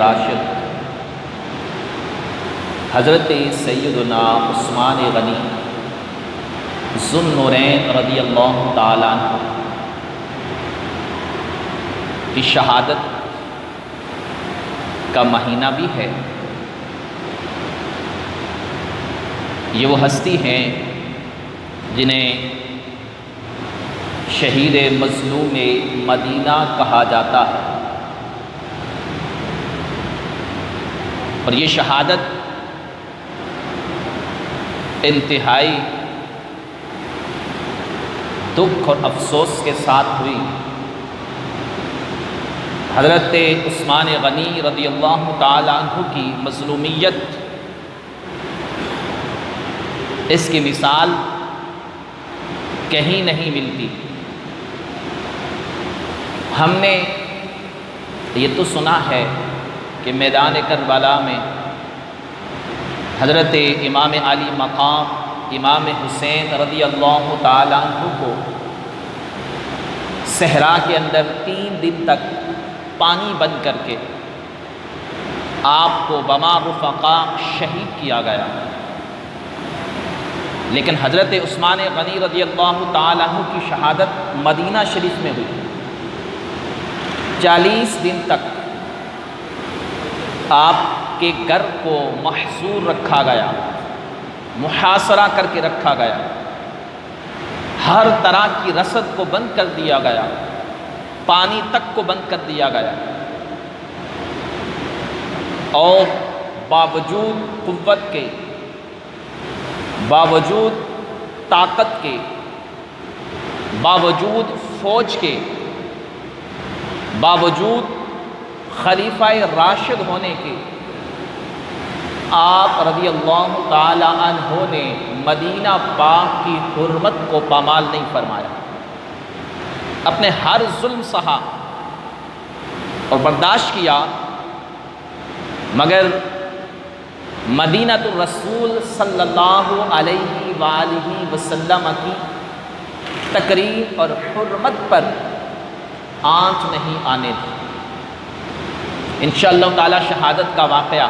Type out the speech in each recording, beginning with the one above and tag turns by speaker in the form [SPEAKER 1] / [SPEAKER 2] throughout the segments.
[SPEAKER 1] راشد حضرت سیدنا عثمان غنی ذو النورین رضی اللہ تعالیٰ عنہ کی شہادت کا مہینہ بھی ہے۔ یہ وہ ہستی ہیں جنہیں شہید مظلوم مدینہ کہا جاتا ہے، اور یہ شہادت انتہائی دکھ اور افسوس کے ساتھ ہوئی۔ حضرت عثمان غنی رضی اللہ تعالیٰ عنہ کی مظلومیت، اس کی مثال کہیں نہیں ملتی۔ ہم نے یہ تو سنا ہے کہ میدان کربلا میں حضرت امام علی مقام امام حسین رضی اللہ تعالیٰ عنہ کو صحرا کے اندر 3 دن تک پانی بند کر کے آپ کو بما رفقا شہید کیا گیا، لیکن حضرت عثمان غنی رضی اللہ تعالیٰ عنہ کی شہادت مدینہ شریف میں ہوئی۔ 40 دن تک آپ کے گھر کو محصور رکھا گیا، محاصرہ کر کے رکھا گیا، ہر طرح کی رسد کو بند کر دیا گیا، پانی تک کو بند کر دیا گیا، اور باوجود قوت کے، باوجود طاقت کے، باوجود فوج کے، باوجود خلیفہ راشد ہونے کے، آپ رضی اللہ تعالی عنہ نے مدینہ پاک کی حرمت کو پامال نہیں فرمایا، اپنے ہر ظلم سہا اور برداشت کیا، مگر مدینہ الرسول صلی اللہ علیہ وآلہ وسلم کی تکریم اور حرمت پر آنچ نہیں آنے دی۔ انشاءاللہ تعالی شہادت کا واقعہ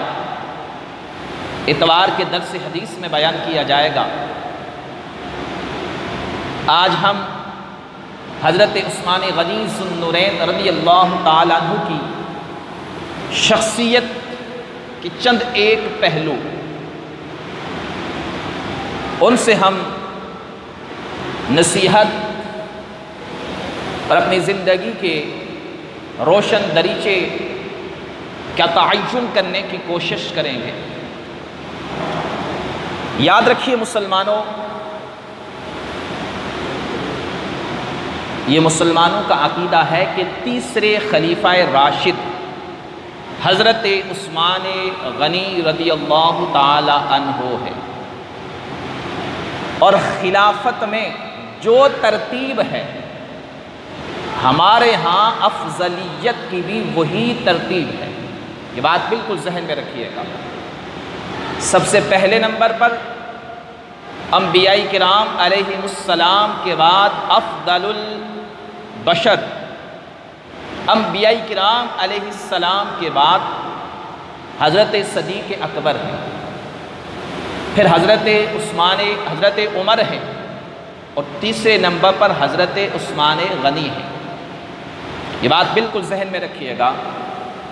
[SPEAKER 1] اتوار کے درس حدیث میں بیان کیا جائے گا۔ آج ہم حضرت عثمان غنی ذو النورین رضی اللہ تعالیٰ عنہ کی شخصیت کی چند ایک پہلو، ان سے ہم نصیحت اور اپنی زندگی کے روشن دریچے کا تعین کرنے کی کوشش کریں گے۔ یاد رکھیے مسلمانوں، یہ مسلمانوں کا عقیدہ ہے کہ تیسرے خلیفہ راشد حضرت عثمان غنی رضی اللہ تعالی عنہ ہے، اور خلافت میں جو ترتیب ہے ہمارے ہاں افضلیت کی بھی وہی ترتیب ہے۔ یہ بات بالکل ذہن میں رکھیے گا۔ سب سے پہلے نمبر پر انبیاء کرام علیہم السلام کے بعد افضل البشر، انبیاء کرام علیہ السلام کے بعد حضرت صدیق اکبر ہیں، پھر حضرت عمر ہیں، اور تیسرے نمبر پر حضرت عثمان غنی ہیں۔ یہ بات بالکل ذہن میں رکھیے گا۔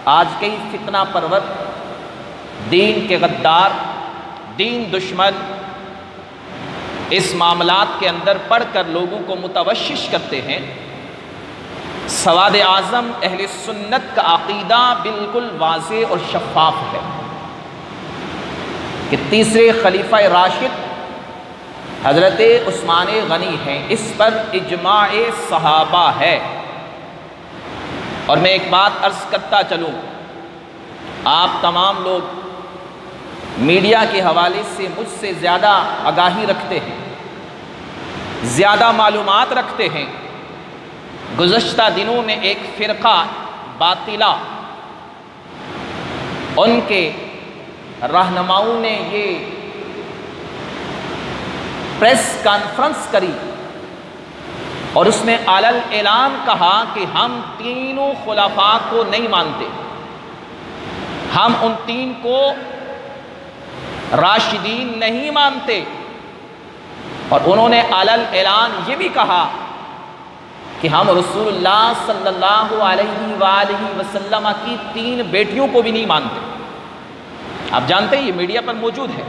[SPEAKER 1] آج کئی فتنہ پرور، دین کے غدار، دین دشمن اس معاملات کے اندر پڑھ کر لوگوں کو متوشش کرتے ہیں۔ سواد اعظم اہل سنت کا عقیدہ بالکل واضح اور شفاف ہے کہ تیسرے خلیفہ راشد حضرت عثمان غنی ہیں، اس پر اجماع صحابہ ہے۔ اور میں ایک بات عرض کرتا چلوں، آپ تمام لوگ میڈیا کے حوالے سے مجھ سے زیادہ آگاہی رکھتے ہیں، زیادہ معلومات رکھتے ہیں۔ گزشتہ دنوں میں ایک فرقہ باطلہ، ان کے رہنماؤں نے یہ پریس کانفرنس کری اور اس میں علل اعلان کہا کہ ہم تینوں خلفاء کو نہیں مانتے، ہم ان تین کو راشدین نہیں مانتے، اور انہوں نے علل اعلان یہ بھی کہا کہ ہم رسول اللہ صلی اللہ علیہ وآلہ وسلم کی 3 بیٹیوں کو بھی نہیں مانتے۔ آپ جانتے ہیں یہ میڈیا پر موجود ہے۔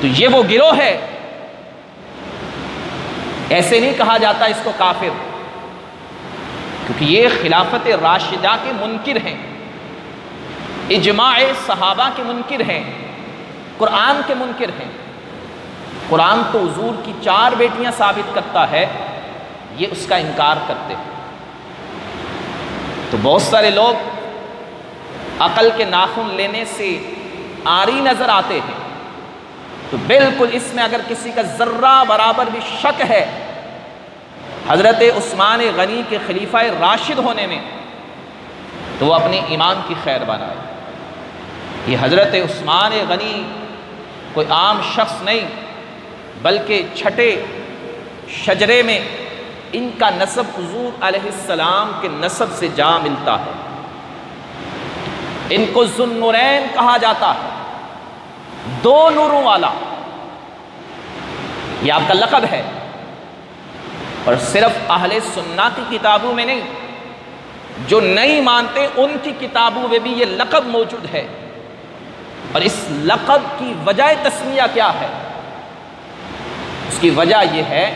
[SPEAKER 1] تو یہ وہ گروہ ہے، ایسے نہیں کہا جاتا اس کو کافر، کیونکہ یہ خلافت راشدہ کے منکر ہیں، اجماع صحابہ کے منکر ہیں، قرآن کے منکر ہیں۔ قرآن تو حضور کی 4 بیٹیاں ثابت کرتا ہے، یہ اس کا انکار کرتے ہیں۔ تو بہت سارے لوگ عقل کے ناخن لینے سے عاری نظر آتے ہیں، تو بالکل اس میں اگر کسی کا ذرہ برابر بھی شک ہے حضرت عثمان غنی کے خلیفہ راشد ہونے میں، تو وہ اپنے ایمان کی خیر بنائے۔ یہ حضرت عثمان غنی کوئی عام شخص نہیں، بلکہ چھٹے شجرے میں ان کا نسب حضور علیہ السلام کے نسب سے جا ملتا ہے۔ ان کو ذو النورین کہا جاتا ہے، 2 نوروں والا، یہ آپ کا لقب ہے۔ اور صرف اہل سنہ کی کتابوں میں نہیں، جو نہیں مانتے ان کی کتابوں میں بھی یہ لقب موجود ہے۔ اور اس لقب کی وجہ تسمیہ کیا ہے؟ اس کی وجہ یہ ہے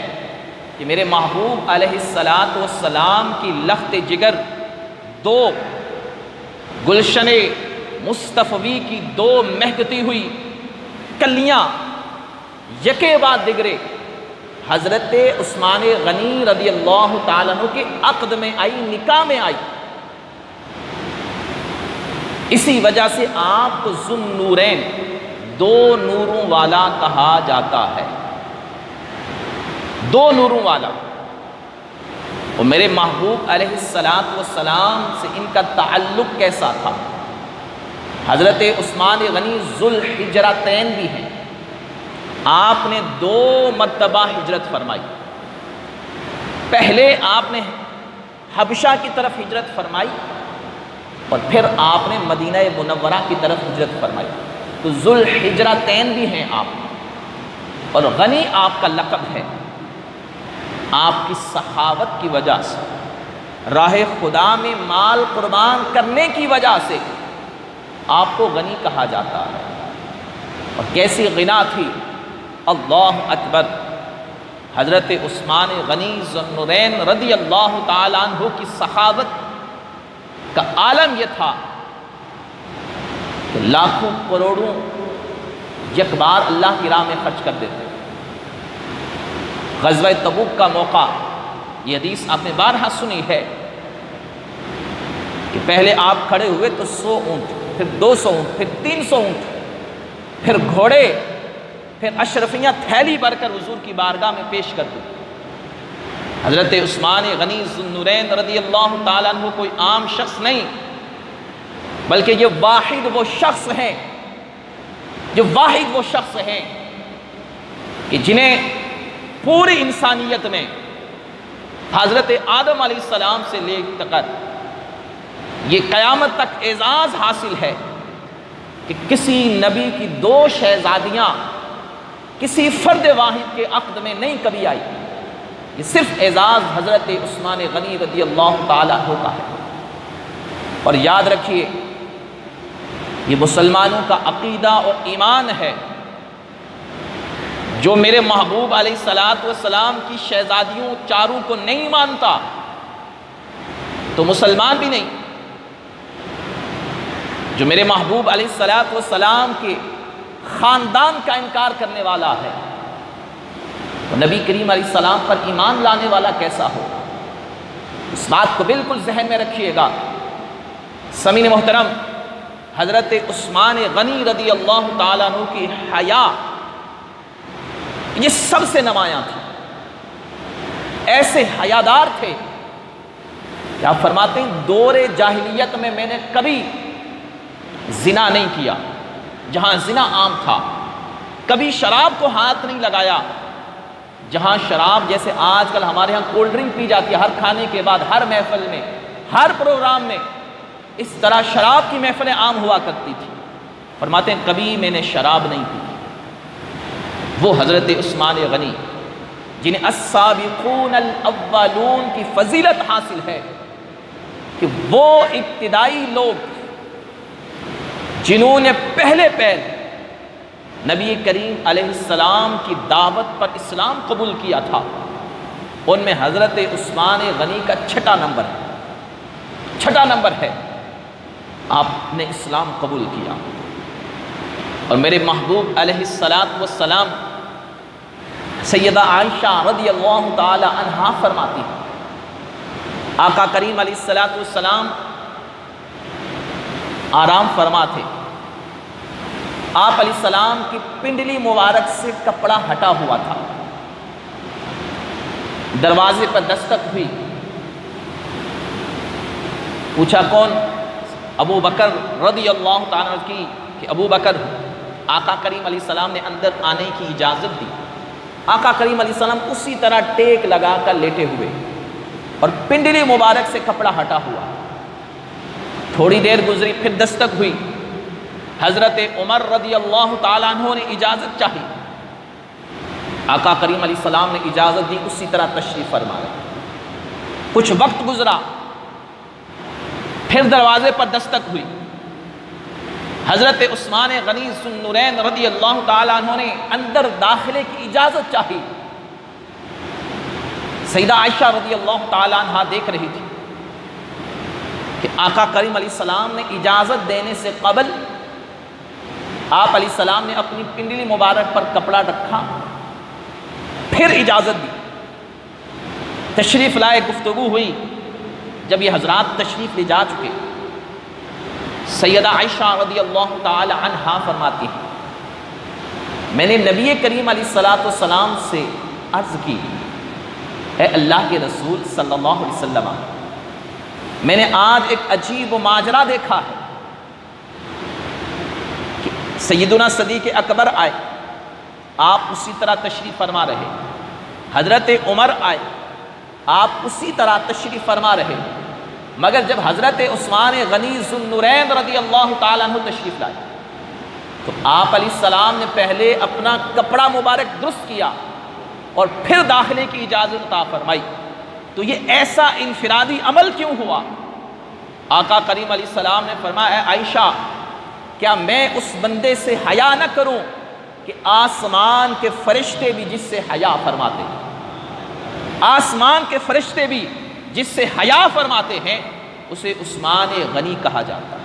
[SPEAKER 1] کہ میرے محبوب علیہ السلام کی لخت جگر 2 گلشن مصطفی کی 2 مہکتی ہوئی کلیاں یکے بعد دیگرے حضرت عثمان غنی رضی اللہ تعالیٰ عنہ کے عقد میں آئی، نکاح میں آئی۔ اسی وجہ سے آپ کو ذو النورین، 2 نوروں والا کہا جاتا ہے، 2 نوروں والا۔ اور میرے محبوب علیہ السلام سے ان کا تعلق کیسا تھا؟ حضرت عثمان غنی ذو الحجرتین بھی ہیں، آپ نے 2 مرتبہ ہجرت فرمائی۔ پہلے آپ نے حبشہ کی طرف ہجرت فرمائی، اور پھر آپ نے مدینہ منورہ کی طرف ہجرت فرمائی۔ تو ذو الحجرتین بھی ہیں آپ، اور غنی آپ کا لقب ہے۔ آپ کی سخاوت کی وجہ سے، راہ خدا میں مال قربان کرنے کی وجہ سے آپ کو غنی کہا جاتا ہے۔ اور کیسی غنا تھی، اللہ اکبر! حضرت عثمان غنی ذو النورین رضی اللہ تعالیٰ عنہ کی سخاوت کا عالم یہ تھا کہ لاکھوں کروڑوں یک بار اللہ کی راہ میں خرچ کر دیتے۔ غزوہ تبوک کا موقع، یہ حدیث آپ نے بارہا سنی ہے کہ پہلے آپ کھڑے ہوئے تو 100 اونٹ، پھر 200 اونٹ، پھر 300 اونٹ، پھر گھوڑے، پھر اشرفیاں تھیلی بھر کر حضور کی بارگاہ میں پیش کر دی۔ حضرت عثمان غنی ذو النورین رضی اللہ تعالیٰ عنہ کوئی عام شخص نہیں، بلکہ یہ واحد وہ شخص ہیں، کہ جنہیں پوری انسانیت میں حضرت آدم علیہ السلام سے لے کر یہ قیامت تک اعزاز حاصل ہے کہ کسی نبی کی 2 شہزادیاں کسی فرد واحد کے عقد میں نہیں کبھی آئی۔ یہ صرف اعزاز حضرت عثمان غنی رضی اللہ تعالیٰ عنہ کا ہے۔ اور یاد رکھیے، یہ مسلمانوں کا عقیدہ اور ایمان ہے، جو میرے محبوب علیہ السلام کی شہزادیوں 4 کو نہیں مانتا تو مسلمان بھی نہیں۔ جو میرے محبوب علیہ السلام کے خاندان کا انکار کرنے والا ہے، تو نبی کریم علیہ السلام پر ایمان لانے والا کیسا ہو؟ اس بات کو بالکل ذہن میں رکھیے گا۔ سامعین محترم، حضرت عثمان غنی رضی اللہ تعالیٰ عنہ کی حیا یہ سب سے نمایاں تھی، ایسے حیادار تھے کہ آپ فرماتے ہیں دور جاہلیت میں میں نے کبھی زنا نہیں کیا، جہاں زنا عام تھا، کبھی شراب کو ہاتھ نہیں لگایا، جہاں شراب جیسے آج کل ہمارے ہاں کولڈ ڈرنک پی جاتی ہے ہر کھانے کے بعد، ہر محفل میں، ہر پروگرام میں، اس طرح شراب کی محفلیں عام ہوا کرتی تھی. فرماتے ہیں کبھی میں نے شراب نہیں پی. وہ حضرت عثمان غنی جنہیں السابقون الاولون کی فضیلت حاصل ہے کہ وہ ابتدائی لوگ جنہوں نے پہلے پہل نبی کریم علیہ السلام کی دعوت پر اسلام قبول کیا تھا، ان میں حضرت عثمان غنی کا چھٹا نمبر ہے. آپ نے اسلام قبول کیا. اور میرے محبوب علیہ السلام سیدہ عائشہ رضی اللہ تعالی عنہا فرماتی ہیں آقا کریم علیہ السلام آرام فرما تھے. آپ علیہ السلام کی پنڈلی مبارک سے کپڑا ہٹا ہوا تھا. دروازے پر دستک ہوئی. پوچھا کون؟ ابو بکر رضی اللہ تعالیٰ عنہ کی کہ ابو بکر. آقا کریم علیہ السلام نے اندر آنے کی اجازت دی. آقا کریم علیہ السلام اسی طرح ٹیک لگا کر لیٹے ہوئے اور پنڈلی مبارک سے کپڑا ہٹا ہوا. تھوڑی دیر گزری، پھر دستک ہوئی. حضرت عمر رضی اللہ تعالیٰ عنہ نے اجازت چاہی. آقا کریم علیہ السلام نے اجازت دی، اسی طرح تشریف فرمایا. کچھ وقت گزرا، پھر دروازے پر دستک ہوئی. حضرت عثمان غنی ذو النورین رضی اللہ تعالیٰ عنہ نے اندر داخلے کی اجازت چاہی. سیدہ عائشہ رضی اللہ تعالیٰ عنہ دیکھ رہی تھی کہ آقا کریم علیہ السلام نے اجازت دینے سے قبل آپ علیہ السلام نے اپنی پنڈلی مبارک پر کپڑا رکھا، پھر اجازت دی. تشریف لائے، گفتگو ہوئی. جب یہ حضرات تشریف لے جا چکے، سیدہ عائشہ رضی اللہ تعالی عنہا فرماتی ہیں میں نے نبی کریم علیہ السلام سے عرض کی، اے اللہ کے رسول صلی اللہ علیہ وسلم، میں نے آج ایک عجیب و ماجرا دیکھا ہے کہ سیدنا صدیق اکبر آئے، آپ اسی طرح تشریف فرما رہے. حضرت عمر آئے، آپ اسی طرح تشریف فرما رہے. مگر جب حضرت عثمان غنی ذو النورین رضی اللہ تعالیٰ عنہ تشریف لائے تو آپ علیہ السلام نے پہلے اپنا کپڑا مبارک درست کیا اور پھر داخلے کی اجازت عطا فرمائی. تو یہ ایسا انفرادی عمل کیوں ہوا؟ آقا کریم علیہ السلام نے فرمایا، اے عائشہ، کیا میں اس بندے سے حیا نہ کروں کہ آسمان کے فرشتے بھی جس سے حیا فرماتے ہیں، آسمان کے فرشتے بھی جس سے حیا فرماتے ہیں اسے عثمان غنی کہا جاتا ہے.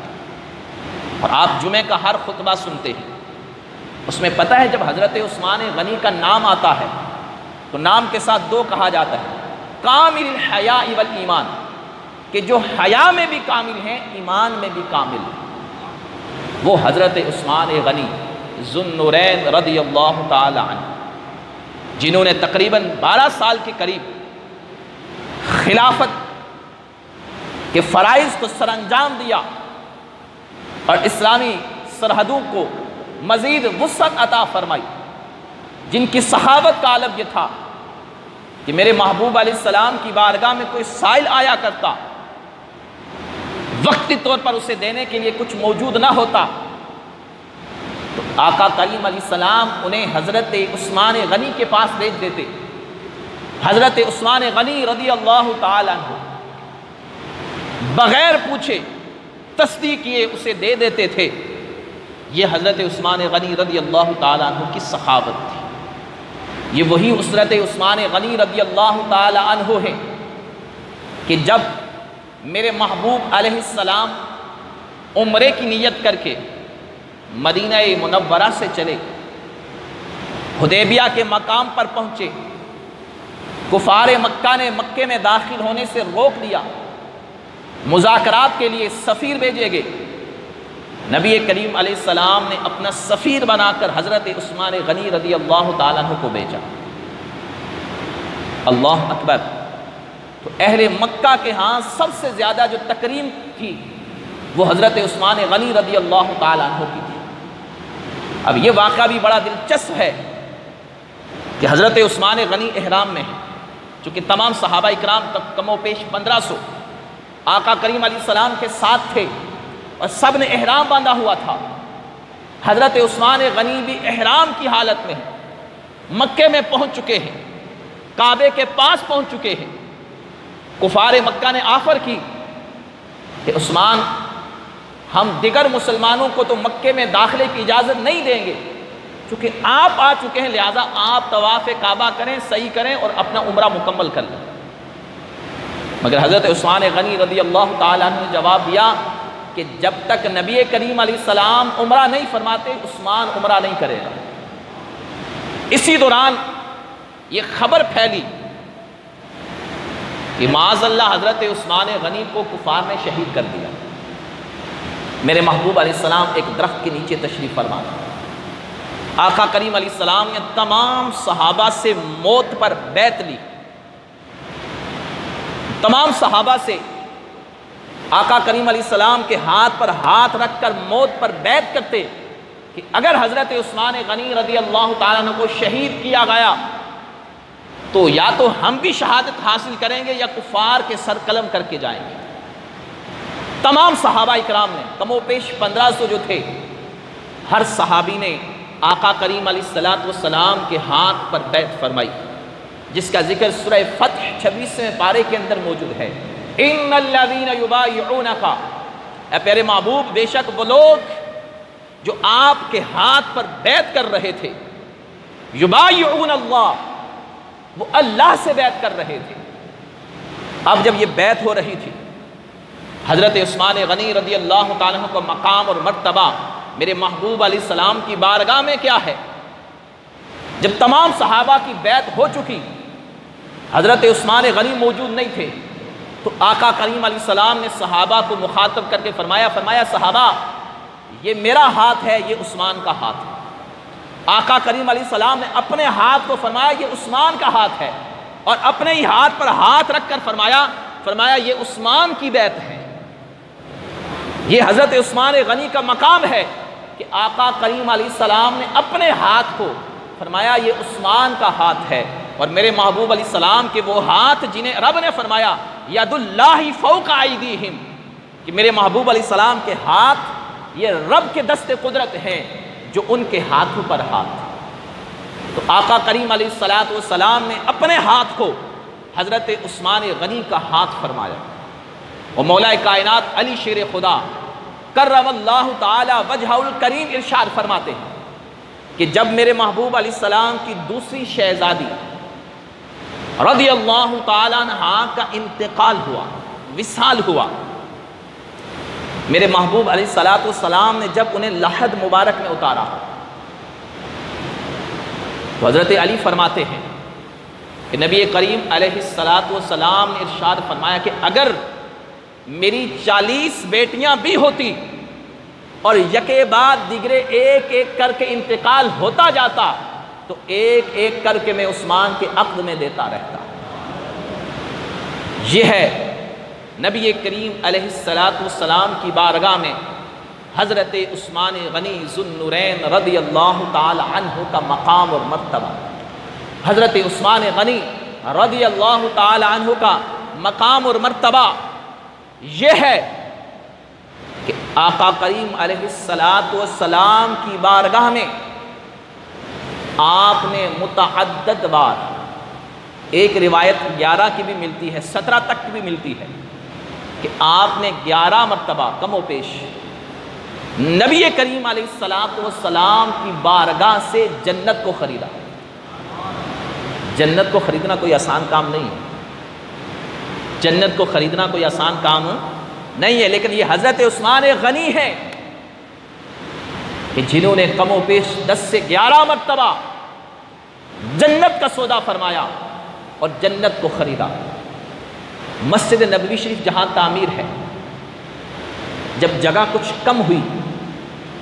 [SPEAKER 1] اور آپ جمعے کا ہر خطبہ سنتے ہیں، اس میں پتہ ہے جب حضرت عثمان غنی کا نام آتا ہے تو نام کے ساتھ دو کہا جاتا ہے، کامل الحیاء والایمان، کہ جو حیا میں بھی کامل ہیں، ایمان میں بھی کامل ہیں. وہ حضرت عثمان غنی ذو النورین رضی اللہ تعالی عنہ جنہوں نے تقریباً 12 سال کے قریب خلافت کے فرائض کو سر انجام دیا اور اسلامی سرحدوں کو مزید وسعت عطا فرمائی، جن کی صحابت کا عالم یہ تھا کہ میرے محبوب علیہ السلام کی بارگاہ میں کوئی سائل آیا کرتا، وقتی طور پر اسے دینے کے لیے کچھ موجود نہ ہوتا تو آقا کریم علیہ السلام انہیں حضرت عثمان غنی کے پاس بھیج دیتے. حضرت عثمان غنی رضی اللہ تعالیٰ عنہ بغیر پوچھے تصدیق کیے اسے دے دیتے تھے. یہ حضرت عثمان غنی رضی اللہ تعالیٰ عنہ کی سخاوت تھی. یہ وہی اسرت عثمان غنی رضی اللہ تعالیٰ عنہ ہے کہ جب میرے محبوب علیہ السلام عمرے کی نیت کر کے مدینہ منورہ سے چلے، حدیبیہ کے مقام پر پہنچے، کفار مکہ نے مکے میں داخل ہونے سے روک دیا، مذاکرات کے لیے سفیر بھیجے گئے. نبی کریم علیہ السلام نے اپنا سفیر بنا کر حضرت عثمان غنی رضی اللہ تعالیٰ عنہ کو بھیجا. اللہ اکبر. تو اہل مکہ کے ہاں سب سے زیادہ جو تکریم تھی وہ حضرت عثمان غنی رضی اللہ تعالیٰ عنہ کی تھی. اب یہ واقعہ بھی بڑا دلچسپ ہے کہ حضرت عثمان غنی احرام میں ہیں، چونکہ تمام صحابہ اکرام تک کم و پیش 1500 آقا کریم علیہ السلام کے ساتھ تھے اور سب نے احرام باندھا ہوا تھا۔ حضرت عثمان غنی بھی احرام کی حالت میں ہیں، مکے میں پہنچ چکے ہیں، کعبے کے پاس پہنچ چکے ہیں۔ کفار مکہ نے آفر کی کہ عثمان، ہم دیگر مسلمانوں کو تو مکے میں داخلے کی اجازت نہیں دیں گے، چونکہ آپ آ چکے ہیں، لہٰذا آپ طواف کعبہ کریں، سعی کریں اور اپنا عمرہ مکمل کر لیں۔ مگر حضرت عثمان غنی رضی اللہ تعالیٰ عنہ نے جواب دیا کہ جب تک نبی کریم علیہ السلام عمرہ نہیں فرماتے، عثمان عمرہ نہیں کرے گا۔ اسی دوران یہ خبر پھیلی کہ معاذ اللہ حضرت عثمان غنی کو کفار نے شہید کر دیا۔ میرے محبوب علیہ السلام ایک درخت کے نیچے تشریف فرما تھے۔ آقا کریم علیہ السلام نے تمام صحابہ سے موت پر بیعت لی۔ تمام صحابہ سے آقا کریم علیہ السلام کے ہاتھ پر ہاتھ رکھ کر موت پر بیعت کرتے کہ اگر حضرت عثمان غنی رضی اللہ تعالیٰ عنہ کو شہید کیا گیا تو یا تو ہم بھی شہادت حاصل کریں گے یا کفار کے سر قلم کر کے جائیں گے۔ تمام صحابہ اکرام نے، کم و بیش 1500 جو تھے، ہر صحابی نے آقا کریم علیہ السلام کے ہاتھ پر بیعت فرمائی، جس کا ذکر سورہ فتح 26ویں پارے کے اندر موجود ہے۔ ان الذین یبایعونک، اے پیارے محبوب، بے شک وہ لوگ جو آپ کے ہاتھ پر بیعت کر رہے تھے، یبایعون اللہ، وہ اللہ سے بیعت کر رہے تھے۔ اب جب یہ بیعت ہو رہی تھی، حضرت عثمان غنی رضی اللہ تعالیٰ عنہ کا مقام اور مرتبہ میرے محبوب علیہ السلام کی بارگاہ میں کیا ہے؟ جب تمام صحابہ کی بیعت ہو چکی، حضرت عثمان غنی موجود نہیں تھے، تو آقا کریم علیہ السلام نے صحابہ کو مخاطب کر کے فرمایا صحابہ، یہ میرا ہاتھ ہے، یہ عثمان کا ہاتھ ہے۔ آقا کریم علیہ السلام نے اپنے ہاتھ کو فرمایا یہ عثمان کا ہاتھ ہے، اور اپنے ہی ہاتھ پر ہاتھ رکھ کر فرمایا یہ عثمان کی بیعت ہے۔ یہ حضرت عثمان غنی کا مقام ہے کہ آقا کریم علیہ السلام نے اپنے ہاتھ کو فرمایا یہ عثمان کا ہاتھ ہے، اور میرے محبوب علیہ السلام کے وہ ہاتھ جنہیں رب نے فرمایا ید اللہ فوق ایدیہم، کہ میرے محبوب علیہ السلام کے ہاتھ یہ رب کے دست قدرت ہیں جو ان کے ہاتھوں پر ہاتھ۔ تو آقا کریم علیہ السلام نے اپنے ہاتھ کو حضرت عثمان غنی کا ہاتھ فرمایا، اور مولا کائنات علی شیر خدا کرم اللہ تعالی وجہہ الکریم ارشاد فرماتے ہیں کہ جب میرے محبوب علیہ السلام کی دوسری شہزادی رضی اللہ تعالیٰ عنہا کا انتقال ہوا، وصال ہوا، میرے محبوب علیہ السلام نے جب انہیں لحد مبارک میں اتارا تو حضرت علی فرماتے ہیں کہ نبی کریم علیہ السلام نے ارشاد فرمایا کہ اگر میری 40 بیٹیاں بھی ہوتی اور یکے بعد دیگرے ایک ایک کر کے انتقال ہوتا جاتا تو ایک ایک کر کے میں عثمان کے عقد میں دیتا رہتا۔ یہ ہے نبی کریم علیہ السلام کی بارگاہ میں حضرت عثمان غنی ذو النورین رضی اللہ تعالی عنہ کا مقام اور مرتبہ۔ حضرت عثمان غنی رضی اللہ تعالی عنہ کا مقام اور مرتبہ یہ ہے کہ آقا کریم علیہ السلام کی بارگاہ میں آپ نے متعدد بار، ایک روایت 11 کی بھی ملتی ہے، 17 تک کی بھی ملتی ہے، کہ آپ نے 11 مرتبہ کم و بیش نبی کریم علیہ السلام کی بارگاہ سے جنت کو خریدا۔ جنت کو خریدنا کوئی آسان کام نہیں ہے، جنت کو خریدنا کوئی آسان کام نہیں ہے، لیکن یہ حضرت عثمان غنی ہیں کہ جنہوں نے کم و بیش 10 سے 11 مرتبہ جنت کا سودا فرمایا اور جنت کو خریدا۔ مسجد نبوی شریف جہاں تعمیر ہے، جب جگہ کچھ کم ہوئی،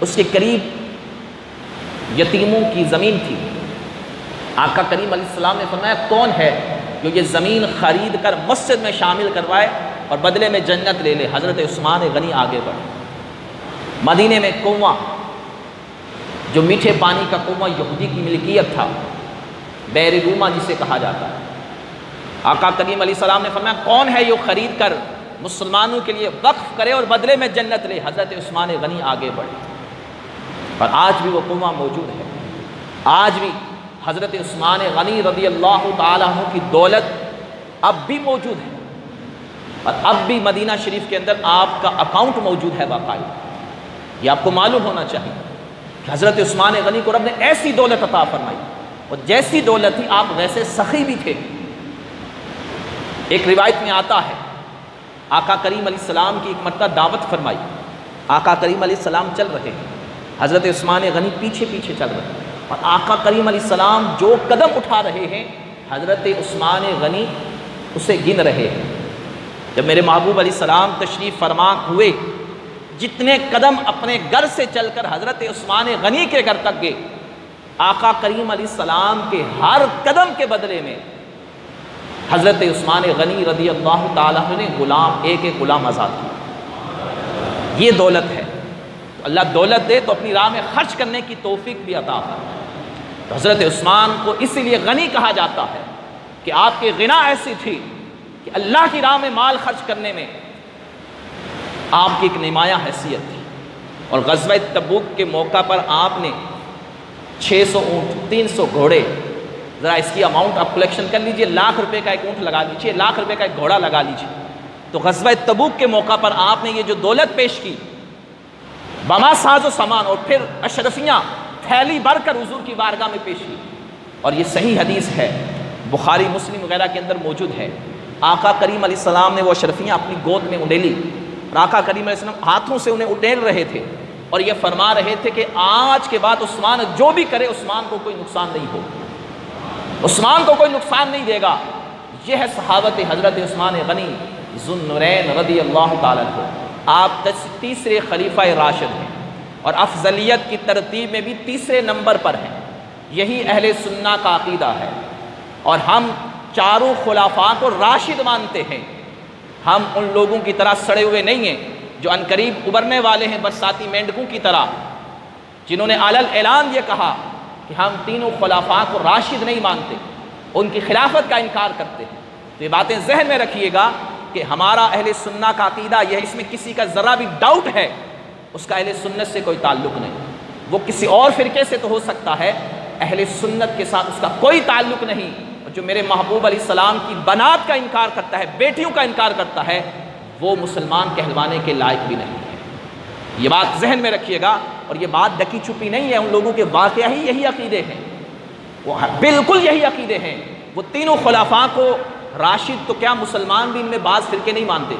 [SPEAKER 1] اس کے قریب یتیموں کی زمین تھی، آقا کریم علیہ السلام نے فرمایا کون ہے جو یہ زمین خرید کر مسجد میں شامل کروائے اور بدلے میں جنت لے لے؟ حضرت عثمان غنی آگے بڑھے۔ مدینے میں کنواں، جو میٹھے پانی کا کنواں یہودی کی ملکیت تھا، بئر روما جسے کہا جاتا ہے، آقا کریم علیہ السلام نے فرمایا کون ہے جو خرید کر مسلمانوں کے لیے وقف کرے اور بدلے میں جنت لے، حضرت عثمان غنی آگے بڑھے، اور آج بھی وہ کنواں موجود ہے۔ آج بھی حضرت عثمان غنی رضی اللہ تعالیٰ عنہ کی دولت اب بھی موجود ہے، اور اب بھی مدینہ شریف کے اندر آپ کا اکاؤنٹ موجود ہے باقاعدہ۔ یہ آپ کو معلوم ہونا چاہیے کہ حضرت عثمان غنی کو رب نے ایسی دولت عطا فرمائی، اور جیسی دولت تھی آپ ویسے سخی بھی تھے۔ ایک روایت میں آتا ہے آقا کریم علیہ السلام کی ایک مرتبہ دعوت فرمائی، آقا کریم علیہ السلام چل رہے ہیں، حضرت عثمان غنی پیچھے پیچھے چل رہے ہیں، اور آقا کریم علیہ السلام جو قدم اٹھا رہے ہیں حضرت عثمان غنی اسے گن رہے ہیں۔ جب میرے محبوب علیہ السلام تشریف فرما ہوئے، جتنے قدم اپنے گھر سے چل کر حضرت عثمان غنی کے گھر تک گئے، آقا کریم علیہ السلام کے ہر قدم کے بدلے میں حضرت عثمان غنی رضی اللہ تعالیٰ نے ایک غلام آزاد کیا۔ یہ دولت ہے، تو اللہ دولت دے تو اپنی راہ میں خرچ کرنے کی توفیق بھی عطا فرمائے۔ تو حضرت عثمان کو اسی لیے غنی کہا جاتا ہے کہ آپ کی غنا ایسی تھی کہ اللہ کی راہ میں مال خرچ کرنے میں آپ کی ایک نمایاں حیثیت تھی۔ اور غزوہ تبوک کے موقع پر آپ نے 600 اونٹ، 300 گھوڑے، ذرا اس کی اماؤنٹ آپ کلیکشن کر لیجئے، لاکھ روپے کا ایک اونٹ لگا لیجئے، لاکھ روپے کا ایک گھوڑا لگا لیجئے۔ تو غزوہ تبوک کے موقع پر آپ نے یہ جو دولت پیش کی، بما ساز و سامان، اور پھر اشرفیاں تھیلی بھر کر حضور کی بارگاہ میں پیش کی۔ اور یہ صحیح حدیث ہے، بخاری مسلم وغیرہ کے اندر موجود ہے، آقا کریم علیہ السلام نے وہ اشرفیاں اپنی گود میں اڈیلی، اور آقا کریم علیہ السلام ہاتھوں سے انہیں اڈیل رہے تھے، اور یہ فرما رہے تھے کہ آج کے بعد عثمان جو بھی کرے عثمان کو کوئی نقصان نہیں ہو، عثمان کو کوئی نقصان نہیں دے گا۔ یہ ہے صحابت حضرت عثمان غنی ذو النورین رضی اللہ تعالیٰ عنہ۔ آپ تیسرے خلیفہ راشد ہیں، اور افضلیت کی ترتیب میں بھی تیسرے نمبر پر ہیں۔ یہی اہل سنہ کا عقیدہ ہے، اور ہم چاروں خلفاء کو راشد مانتے ہیں۔ ہم ان لوگوں کی طرح سڑے ہوئے نہیں ہیں جو عنقریب ابھرنے والے ہیں برساتی مینڈکوں کی طرح، جنہوں نے علل اعلان یہ کہا کہ ہم تینوں خلفاء کو راشد نہیں مانتے، ان کی خلافت کا انکار کرتے ہیں۔ تو یہ باتیں ذہن میں رکھیے گا کہ ہمارا اہل سنہ کا عقیدہ یہ ہے، اس میں کسی کا ذرا بھی ڈاؤٹ ہے اس کا اہل سنت سے کوئی تعلق نہیں۔ وہ کسی اور فرقے سے تو ہو سکتا ہے، اہل سنت کے ساتھ اس کا کوئی تعلق نہیں۔ جو میرے محبوب علیہ السلام کی بنات کا انکار کرتا ہے، بیٹیوں کا انکار کرتا ہے، وہ مسلمان کہلوانے کے لائق بھی نہیں ہے۔ یہ بات ذہن میں رکھیے گا، اور یہ بات ڈکی چھپی نہیں ہے، ان لوگوں کے واقعہ ہی یہی عقیدے ہیں، وہ بالکل یہی عقیدے ہیں۔ وہ تینوں خلفاء کو راشد تو کیا مسلمان بھی ان میں بعض فرقے نہیں مانتے،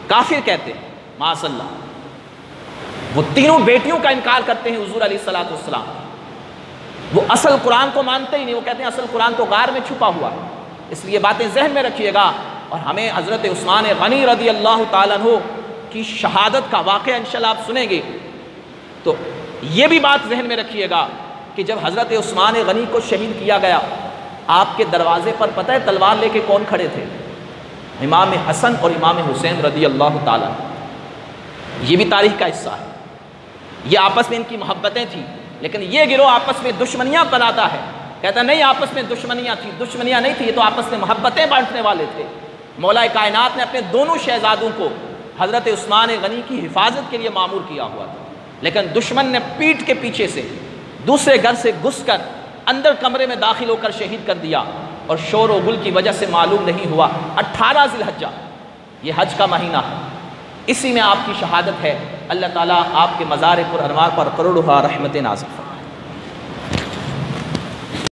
[SPEAKER 1] کافر کہتے ہیں معاذ اللہ۔ وہ تینوں بیٹیوں کا انکار کرتے ہیں حضور علیہ الصلوۃ والسلام، وہ اصل قرآن کو مانتے ہی نہیں، وہ کہتے ہیں اصل قرآن تو غار میں چھپا ہوا ہے۔ اس لیے باتیں ذہن میں رکھیے گا، اور ہمیں حضرت عثمان غنی رضی اللہ تعالیٰ عنہ کی شہادت کا واقعہ انشاءاللہ آپ سنیں گے تو یہ بھی بات ذہن میں رکھیے گا کہ جب حضرت عثمان غنی کو شہید کیا گیا، آپ کے دروازے پر پتہ ہے تلوار لے کے کون کھڑے تھے؟ امام حسن اور امام حسین رضی اللہ تعالیٰ عنہ۔ یہ بھی تاریخ کا حصہ ہے، یہ آپس میں ان کی محبتیں تھیں، لیکن یہ گروہ آپس میں دشمنیاں بناتا ہے، کہتا نہیں آپس میں دشمنیاں تھیں، دشمنیاں نہیں تھیں، یہ تو آپس میں محبتیں بانٹنے والے تھے۔ مولا کائنات نے اپنے دونوں شہزادوں کو حضرت عثمان غنی کی حفاظت کے لیے مامور کیا ہوا تھا، لیکن دشمن نے پیٹ کے پیچھے سے دوسرے گھر سے گھس کر اندر کمرے میں داخل ہو کر شہید کر دیا، اور شور و غل کی وجہ سے معلوم نہیں ہوا۔ 18 ذی الحجہ یہ حج کا مہینہ ہے، اسی میں آپ کی شہادت ہے۔ اللہ تعالیٰ آپ کے مزار پر انوار پر کروڑہ رحمت نازل فرمائے۔